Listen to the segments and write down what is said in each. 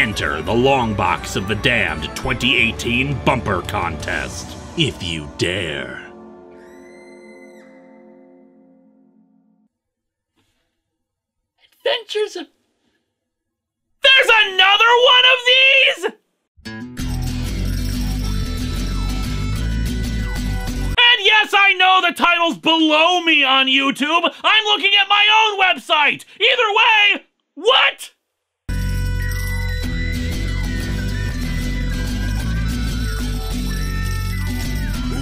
enter the long box of the damned 2018 bumper contest, if you dare. Adventures of... There's another one of these?! And yes, I know the title's below me on YouTube. I'm looking at my own website. Either way, what?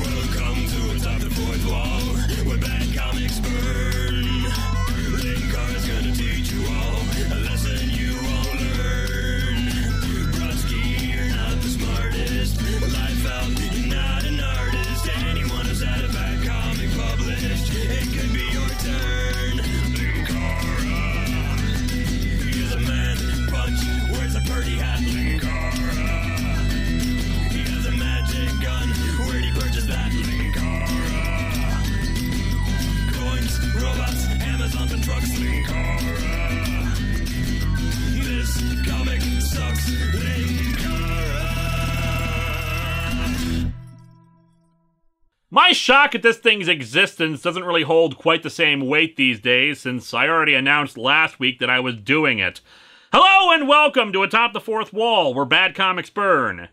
Welcome to Atop the Fourth Wall, where bad comics burn. Linkara's gonna teach you all a lesson you won't learn. Brodsky, you're not the smartest. Life out, you're not an artist. Anyone who's had a bad comic published, it could be your turn. Linkara, he's a man, punch, wears a party hat. Linkara, he has a magic gun. Where'd he purchase that? Linkara, coins, robots, Amazon and trucks. Linkara, this comic sucks. Linkara. My shock at this thing's existence doesn't really hold quite the same weight these days, since I already announced last week that I was doing it. Hello and welcome to Atop the Fourth Wall, where bad comics burn.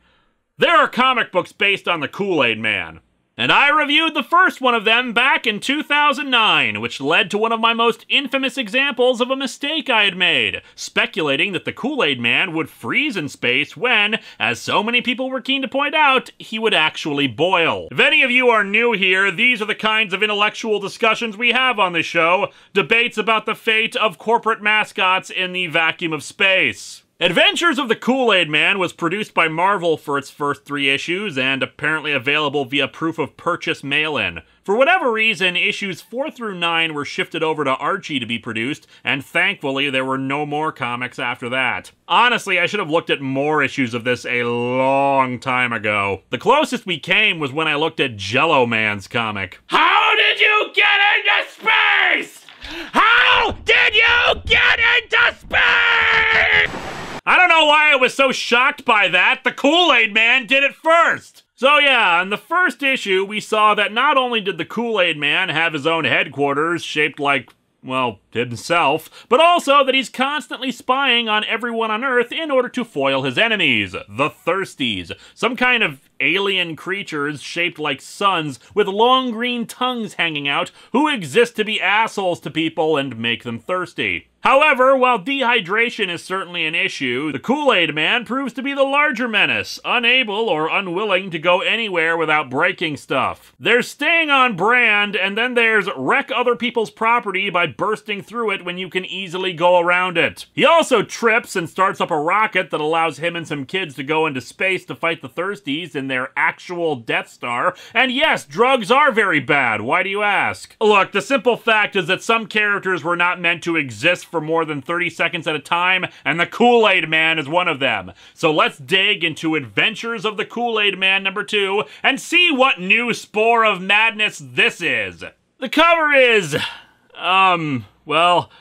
There are comic books based on the Kool-Aid Man, and I reviewed the first one of them back in 2009, which led to one of my most infamous examples of a mistake I had made, speculating that the Kool-Aid Man would freeze in space when, as so many people were keen to point out, he would actually boil. If any of you are new here, these are the kinds of intellectual discussions we have on this show, debates about the fate of corporate mascots in the vacuum of space. Adventures of the Kool-Aid Man was produced by Marvel for its first 3 issues and apparently available via proof of purchase mail-in. For whatever reason, issues 4 through 9 were shifted over to Archie to be produced, and thankfully there were no more comics after that. Honestly, I should have looked at more issues of this a long time ago. The closest we came was when I looked at Jello Man's comic. How did you get into space? How did you get into space? I don't know why I was so shocked by that. The Kool-Aid Man did it first. So yeah, in the first issue, we saw that not only did the Kool-Aid Man have his own headquarters shaped like, well, himself, but also that he's constantly spying on everyone on Earth in order to foil his enemies, the Thirsties, some kind of alien creatures shaped like suns with long green tongues hanging out who exist to be assholes to people and make them thirsty. However, while dehydration is certainly an issue, the Kool-Aid Man proves to be the larger menace, unable or unwilling to go anywhere without breaking stuff. There's staying on brand, and then there's wreck other people's property by bursting through it when you can easily go around it. He also trips and starts up a rocket that allows him and some kids to go into space to fight the Thirsties in their actual Death Star, and yes, drugs are very bad, why do you ask? Look, the simple fact is that some characters were not meant to exist for more than 30 seconds at a time, and the Kool-Aid Man is one of them. So let's dig into Adventures of the Kool-Aid Man #2 and see what new spore of madness this is. The cover is, well,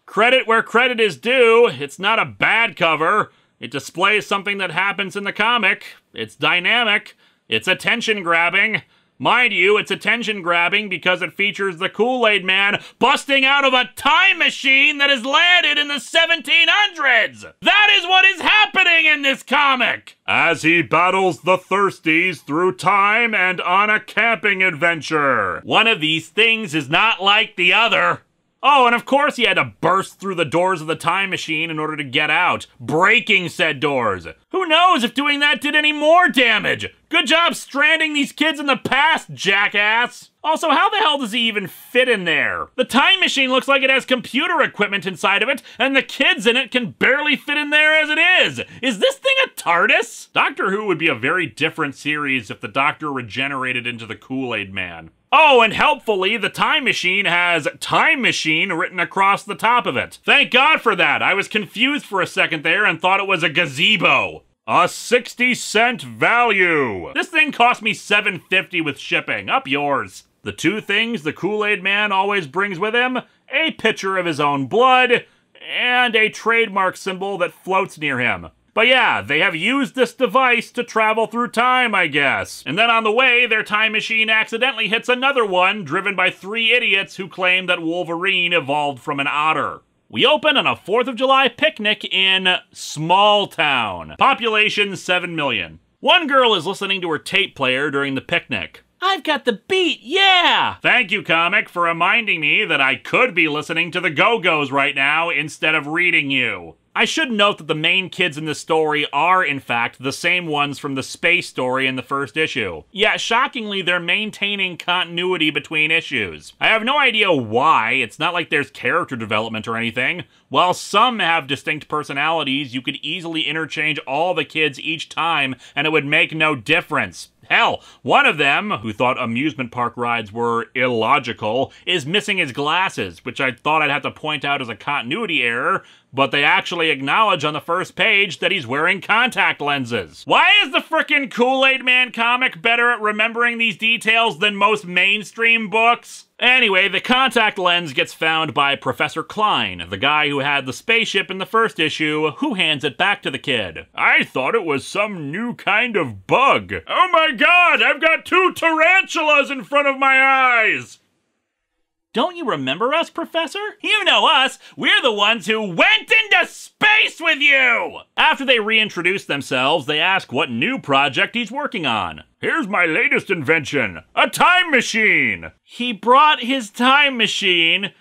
credit where credit is due. It's not a bad cover. It displays something that happens in the comic. It's dynamic. It's attention-grabbing. Mind you, it's attention-grabbing because it features the Kool-Aid Man busting out of a time machine that has landed in the 1700s! That is what is happening in this comic! As he battles the Thirsties through time and on a camping adventure. One of these things is not like the other. Oh, and of course he had to burst through the doors of the time machine in order to get out, breaking said doors. Who knows if doing that did any more damage? Good job stranding these kids in the past, jackass! Also, how the hell does he even fit in there? The time machine looks like it has computer equipment inside of it, and the kids in it can barely fit in there as it is! Is this thing a TARDIS? Doctor Who would be a very different series if the Doctor regenerated into the Kool-Aid Man. Oh, and helpfully, the time machine has Time Machine written across the top of it. Thank God for that. I was confused for a second there and thought it was a gazebo. A 60-cent value. This thing cost me $7.50 with shipping. Up yours. The two things the Kool-Aid Man always brings with him: a pitcher of his own blood and a trademark symbol that floats near him. But yeah, they have used this device to travel through time, I guess. And then on the way, their time machine accidentally hits another one, driven by 3 idiots who claim that Wolverine evolved from an otter. We open on a 4th of July picnic in Small Town. Population 7 million. One girl is listening to her tape player during the picnic. I've got the beat, yeah! Thank you, comic, for reminding me that I could be listening to the Go-Go's right now instead of reading you. I should note that the main kids in this story are, in fact, the same ones from the space story in the first issue. Yet, shockingly, they're maintaining continuity between issues. I have no idea why. It's not like there's character development or anything. While some have distinct personalities, you could easily interchange all the kids each time, and it would make no difference. Hell, one of them, who thought amusement park rides were illogical, is missing his glasses, which I thought I'd have to point out as a continuity error, but they actually acknowledge on the first page that he's wearing contact lenses. Why is the frickin' Kool-Aid Man comic better at remembering these details than most mainstream books? Anyway, the contact lens gets found by Professor Klein, the guy who had the spaceship in the first issue, who hands it back to the kid. I thought it was some new kind of bug. Oh my god, I've got 2 tarantulas in front of my eyes! Don't you remember us, Professor? You know us! We're the ones who went into space with you! After they reintroduce themselves, they ask what new project he's working on. Here's my latest invention, a time machine! He brought his time machine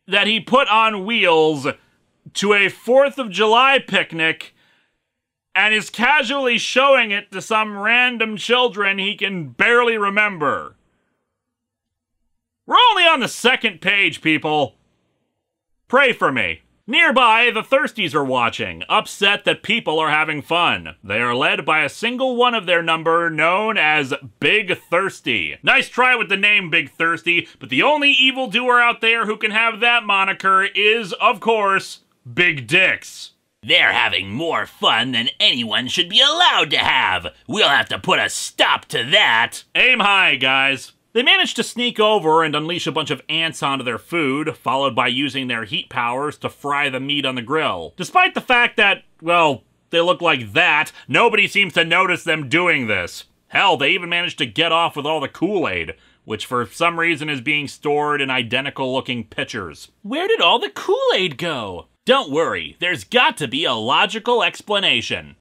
that he put on wheels to a 4th of July picnic and is casually showing it to some random children he can barely remember. We're only on the 2nd page, people. Pray for me. Nearby, the Thirsties are watching, upset that people are having fun. They are led by a single one of their number known as Big Thirsty. Nice try with the name Big Thirsty, but the only evildoer out there who can have that moniker is, of course, Big Dicks. They're having more fun than anyone should be allowed to have. We'll have to put a stop to that. Aim high, guys. They manage to sneak over and unleash a bunch of ants onto their food, followed by using their heat powers to fry the meat on the grill. Despite the fact that, well, they look like that, nobody seems to notice them doing this. Hell, they even managed to get off with all the Kool-Aid, which for some reason is being stored in identical-looking pitchers. Where did all the Kool-Aid go? Don't worry, there's got to be a logical explanation.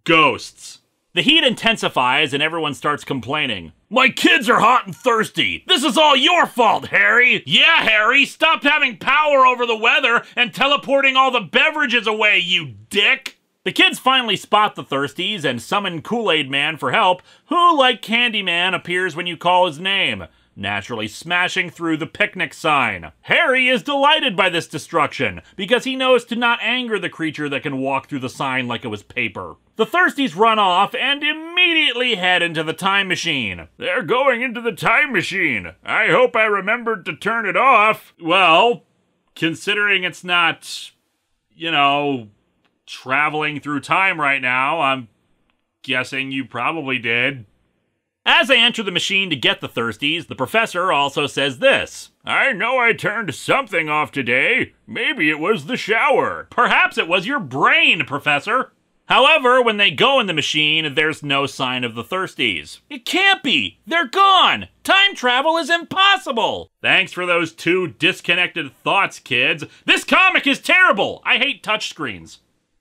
Ghosts. The heat intensifies and everyone starts complaining. My kids are hot and thirsty. This is all your fault, Harry. Yeah, Harry, stop having power over the weather and teleporting all the beverages away, you dick. The kids finally spot the Thirsties and summon Kool-Aid Man for help, who, like Candyman, appears when you call his name, naturally smashing through the picnic sign. Harry is delighted by this destruction, because he knows to not anger the creature that can walk through the sign like it was paper. The Thirsties run off and immediately head into the time machine. They're going into the time machine. I hope I remembered to turn it off. Well, considering it's not, you know, traveling through time right now, I'm guessing you probably did. As they enter the machine to get the Thirsties, the professor also says this. I know I turned something off today. Maybe it was the shower. Perhaps it was your brain, Professor. However, when they go in the machine, there's no sign of the Thirsties. It can't be! They're gone! Time travel is impossible! Thanks for those 2 disconnected thoughts, kids. This comic is terrible! I hate touchscreens.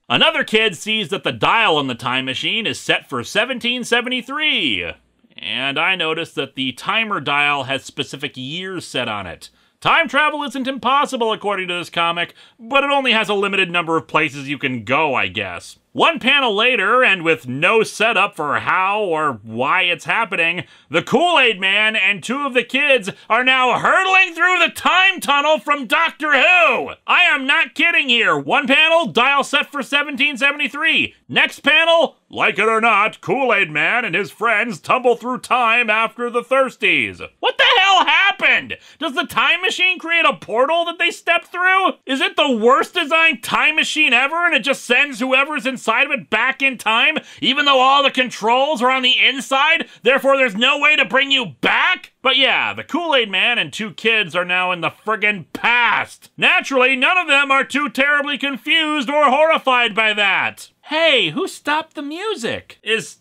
Another kid sees that the dial on the time machine is set for 1773. And I noticed that the timer dial has specific years set on it. Time travel isn't impossible according to this comic, but it only has a limited number of places you can go, I guess. One panel later, and with no setup for how or why it's happening, the Kool-Aid Man and 2 of the kids are now hurtling through the time tunnel from Doctor Who! I am not kidding here. One panel, dial set for 1773. Next panel, like it or not, Kool-Aid Man and his friends tumble through time after the Thirsties. What the hell happened? Does the time machine create a portal that they step through? Is it the worst designed time machine ever and it just sends whoever's inside of it back in time, even though all the controls are on the inside, therefore there's no way to bring you back? But yeah, the Kool-Aid Man and 2 kids are now in the friggin' past. Naturally, none of them are too terribly confused or horrified by that. Hey, who stopped the music? Is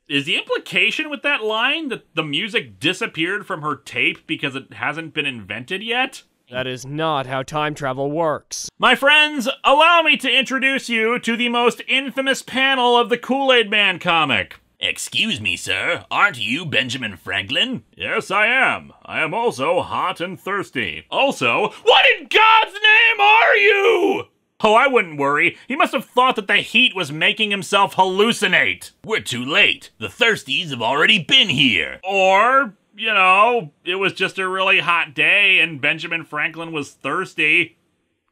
the implication with that line that the music disappeared from her tape because it hasn't been invented yet? That is not how time travel works. My friends, allow me to introduce you to the most infamous panel of the Kool-Aid Man comic. Excuse me, sir. Aren't you Benjamin Franklin? Yes, I am. I am also hot and thirsty. Also, what in God's name are you? Oh, I wouldn't worry. He must have thought that the heat was making himself hallucinate. We're too late. The Thirsties have already been here. Or, you know, it was just a really hot day and Benjamin Franklin was thirsty.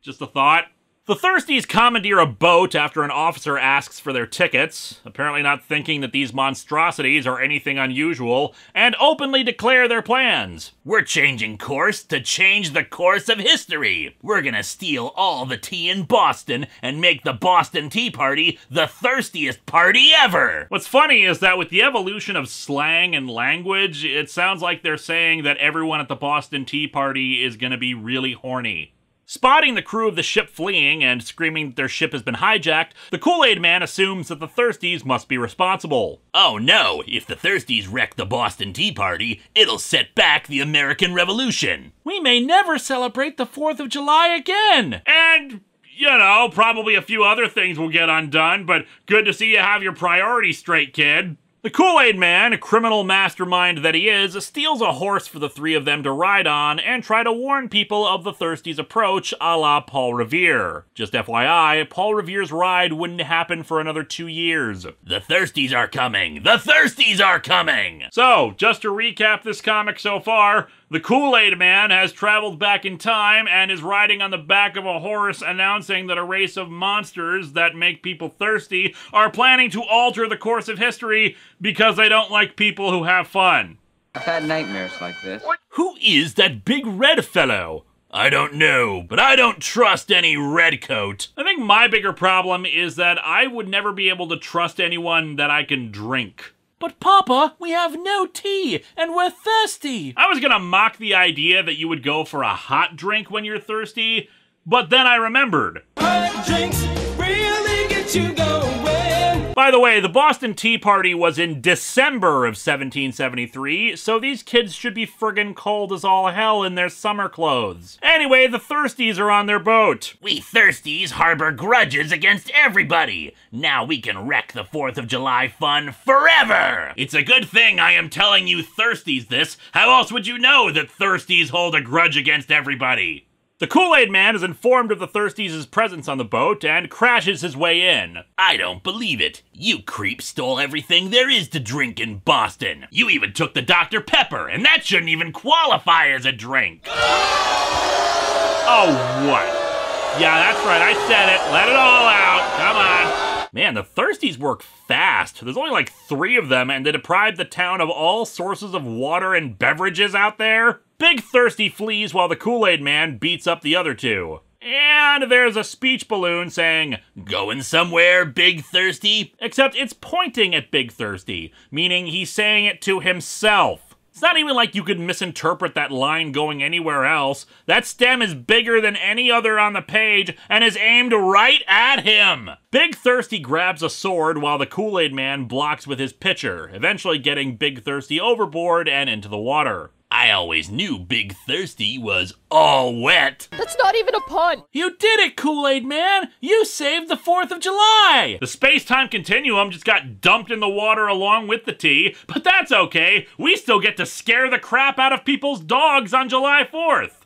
Just a thought. The Thirsties commandeer a boat after an officer asks for their tickets, apparently not thinking that these monstrosities are anything unusual, and openly declare their plans. We're changing course to change the course of history. We're gonna steal all the tea in Boston and make the Boston Tea Party the thirstiest party ever. What's funny is that with the evolution of slang and language, it sounds like they're saying that everyone at the Boston Tea Party is gonna be really horny. Spotting the crew of the ship fleeing and screaming that their ship has been hijacked, the Kool-Aid Man assumes that the Thirsties must be responsible. Oh no, if the Thirsties wreck the Boston Tea Party, it'll set back the American Revolution. We may never celebrate the 4th of July again! And, you know, probably a few other things will get undone, but good to see you have your priorities straight, kid. The Kool-Aid Man, a criminal mastermind that he is, steals a horse for the three of them to ride on and try to warn people of the Thirsties' approach a la Paul Revere. Just FYI, Paul Revere's ride wouldn't happen for another 2 years. The Thirsties are coming! The Thirsties are coming! So, just to recap this comic so far, the Kool-Aid Man has traveled back in time and is riding on the back of a horse announcing that a race of monsters that make people thirsty are planning to alter the course of history because they don't like people who have fun. I've had nightmares like this. Who is that big red fellow? I don't know, but I don't trust any redcoat. I think my bigger problem is that I would never be able to trust anyone that I can drink. But Papa, we have no tea, and we're thirsty. I was gonna mock the idea that you would go for a hot drink when you're thirsty, but then I remembered. Hot drinks really get you going. By the way, the Boston Tea Party was in December of 1773, so these kids should be friggin' cold as all hell in their summer clothes. Anyway, the Thirsties are on their boat. We Thirsties harbor grudges against everybody. Now we can wreck the 4th of July fun forever. It's a good thing I am telling you Thirsties this. How else would you know that Thirsties hold a grudge against everybody? The Kool-Aid Man is informed of the Thirsties' presence on the boat and crashes his way in. I don't believe it. You creep stole everything there is to drink in Boston. You even took the Dr. Pepper, and that shouldn't even qualify as a drink. Oh, what? Yeah, that's right, I said it. Let it all out. Come on. Man, the Thirsties work fast. There's only like 3 of them, and they deprive the town of all sources of water and beverages out there. Big Thirsty flees while the Kool-Aid Man beats up the other 2. And there's a speech balloon saying, "Going somewhere, Big Thirsty?" Except it's pointing at Big Thirsty, meaning he's saying it to himself. It's not even like you could misinterpret that line going anywhere else. That stem is bigger than any other on the page and is aimed right at him. Big Thirsty grabs a sword while the Kool-Aid Man blocks with his pitcher, eventually getting Big Thirsty overboard and into the water. I always knew Big Thirsty was all wet. That's not even a pun. You did it, Kool-Aid Man! You saved the 4th of July! The space-time continuum just got dumped in the water along with the tea, but that's okay. We still get to scare the crap out of people's dogs on July 4th.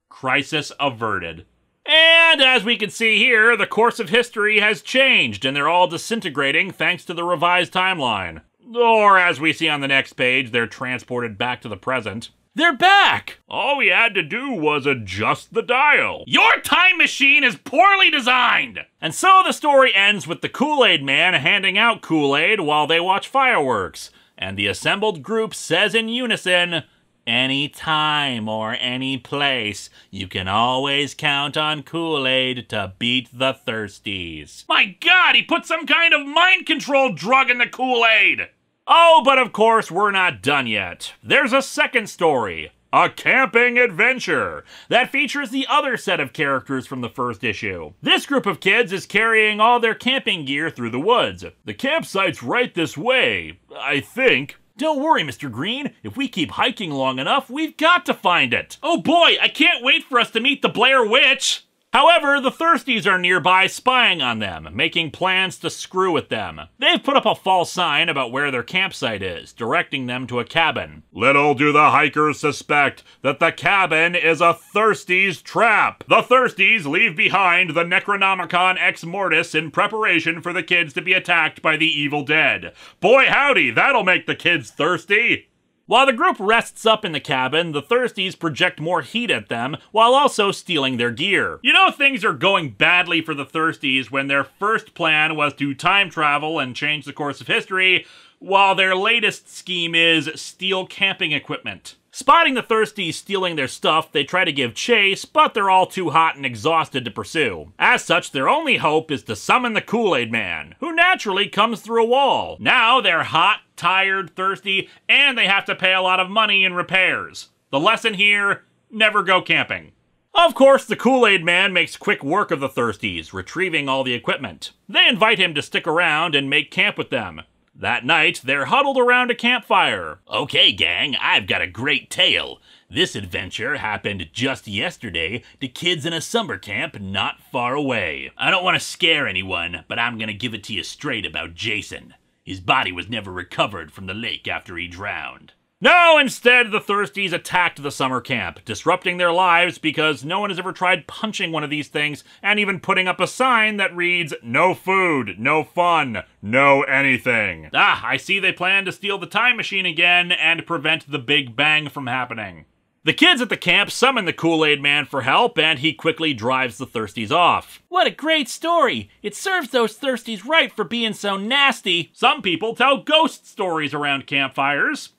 Crisis averted. And as we can see here, the course of history has changed, and they're all disintegrating thanks to the revised timeline. Or, as we see on the next page, they're transported back to the present. They're back! All we had to do was adjust the dial. Your time machine is poorly designed! And so the story ends with the Kool-Aid Man handing out Kool-Aid while they watch fireworks. And the assembled group says in unison, "Any time or any place, you can always count on Kool-Aid to beat the Thirsties." My God, he put some kind of mind control drug in the Kool-Aid! Oh, but of course, we're not done yet. There's a second story. a camping adventure that features the other set of characters from the first issue. This group of kids is carrying all their camping gear through the woods. The campsite's right this way, I think. Don't worry, Mr. Green. If we keep hiking long enough, we've got to find it. Oh boy, I can't wait for us to meet the Blair Witch! However, the Thirsties are nearby spying on them, making plans to screw with them. They've put up a false sign about where their campsite is, directing them to a cabin. Little do the hikers suspect that the cabin is a Thirsties trap. The Thirsties leave behind the Necronomicon Ex Mortis in preparation for the kids to be attacked by the evil dead. Boy howdy, that'll make the kids thirsty! While the group rests up in the cabin, the Thirsties project more heat at them while also stealing their gear. You know things are going badly for the Thirsties when their first plan was to time travel and change the course of history, while their latest scheme is steal camping equipment. Spotting the Thirsties stealing their stuff, they try to give chase, but they're all too hot and exhausted to pursue. As such, their only hope is to summon the Kool-Aid Man, who naturally comes through a wall. Now they're hot, tired, thirsty, and they have to pay a lot of money in repairs. The lesson here, never go camping. Of course, the Kool-Aid Man makes quick work of the Thirsties, retrieving all the equipment. They invite him to stick around and make camp with them. That night, they're huddled around a campfire. Okay, gang, I've got a great tale. This adventure happened just yesterday to kids in a summer camp not far away. I don't want to scare anyone, but I'm gonna give it to you straight about Jason. His body was never recovered from the lake after he drowned. No, instead, the Thirsties attacked the summer camp, disrupting their lives because no one has ever tried punching one of these things and even putting up a sign that reads, "No food, no fun, no anything." Ah, I see they plan to steal the time machine again and prevent the Big Bang from happening. The kids at the camp summon the Kool-Aid Man for help, and he quickly drives the Thirsties off. What a great story! It serves those Thirsties right for being so nasty. Some people tell ghost stories around campfires.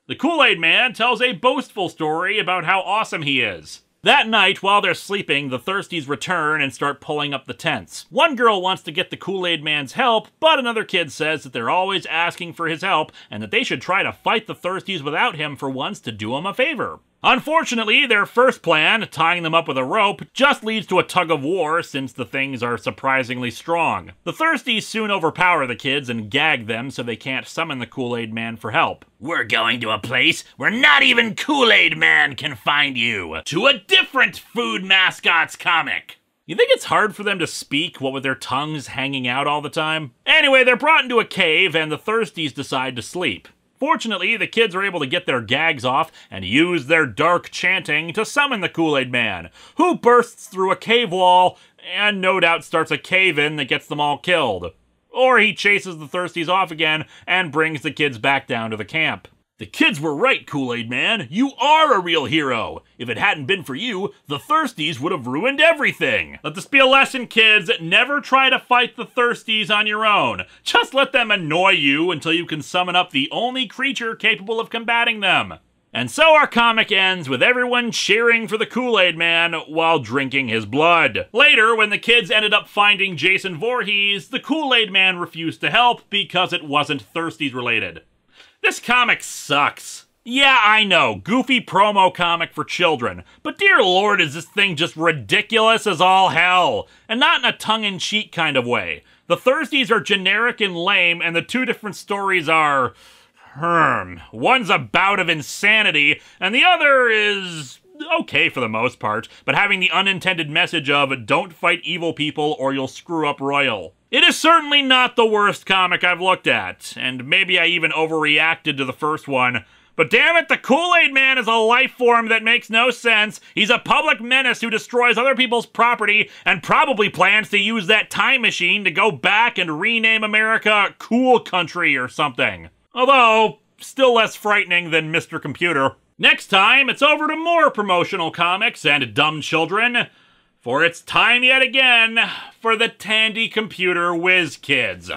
The Kool-Aid Man tells a boastful story about how awesome he is. That night, while they're sleeping, the Thirsties return and start pulling up the tents. One girl wants to get the Kool-Aid Man's help, but another kid says that they're always asking for his help and that they should try to fight the Thirsties without him for once to do him a favor. Unfortunately, their first plan, tying them up with a rope, just leads to a tug of war since the things are surprisingly strong. The Thirsties soon overpower the kids and gag them so they can't summon the Kool-Aid Man for help. We're going to a place where not even Kool-Aid Man can find you. To a different Food Mascots comic. You think it's hard for them to speak, what with their tongues hanging out all the time? Anyway, they're brought into a cave and the Thirsties decide to sleep. Fortunately, the kids are able to get their gags off and use their dark chanting to summon the Kool-Aid Man, who bursts through a cave wall and no doubt starts a cave-in that gets them all killed. Or he chases the Thirsties off again and brings the kids back down to the camp. The kids were right, Kool-Aid Man. You are a real hero. If it hadn't been for you, the Thirsties would have ruined everything. Let this be a lesson, kids. Never try to fight the Thirsties on your own. Just let them annoy you until you can summon up the only creature capable of combating them. And so our comic ends with everyone cheering for the Kool-Aid Man while drinking his blood. Later, when the kids ended up finding Jason Voorhees, the Kool-Aid Man refused to help because it wasn't Thirsties related. This comic sucks. Yeah, I know, goofy promo comic for children, but dear lord is this thing just ridiculous as all hell, and not in a tongue-in-cheek kind of way. The Thirsties are generic and lame, and the two different stories are... One's a bout of insanity, and the other is... okay for the most part, but having the unintended message of don't fight evil people or you'll screw up royal. It is certainly not the worst comic I've looked at, and maybe I even overreacted to the first one, but damn it, the Kool-Aid Man is a life form that makes no sense. He's a public menace who destroys other people's property and probably plans to use that time machine to go back and rename America Cool Country or something. Although, still less frightening than Mr. Computer. Next time, it's over to more promotional comics and dumb children, for it's time yet again for the Tandy Computer Whiz Kids.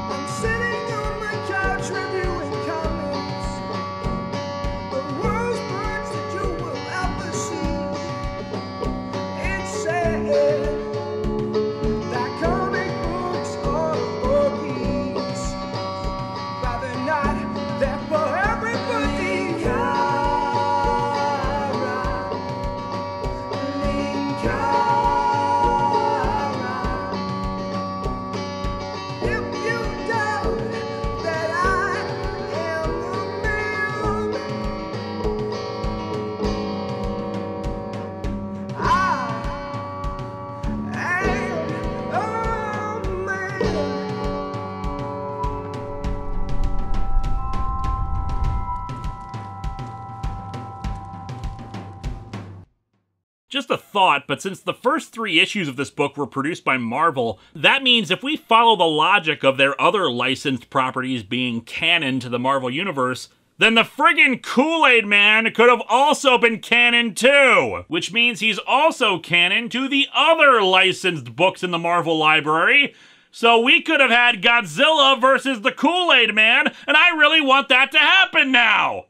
I'm sitting on my couch reviewing comics. thought, but since the first 3 issues of this book were produced by Marvel, that means if we follow the logic of their other licensed properties being canon to the Marvel Universe, then the friggin' Kool-Aid Man could have also been canon too! Which means he's also canon to the other licensed books in the Marvel library. So we could have had Godzilla versus the Kool-Aid Man, and I really want that to happen now!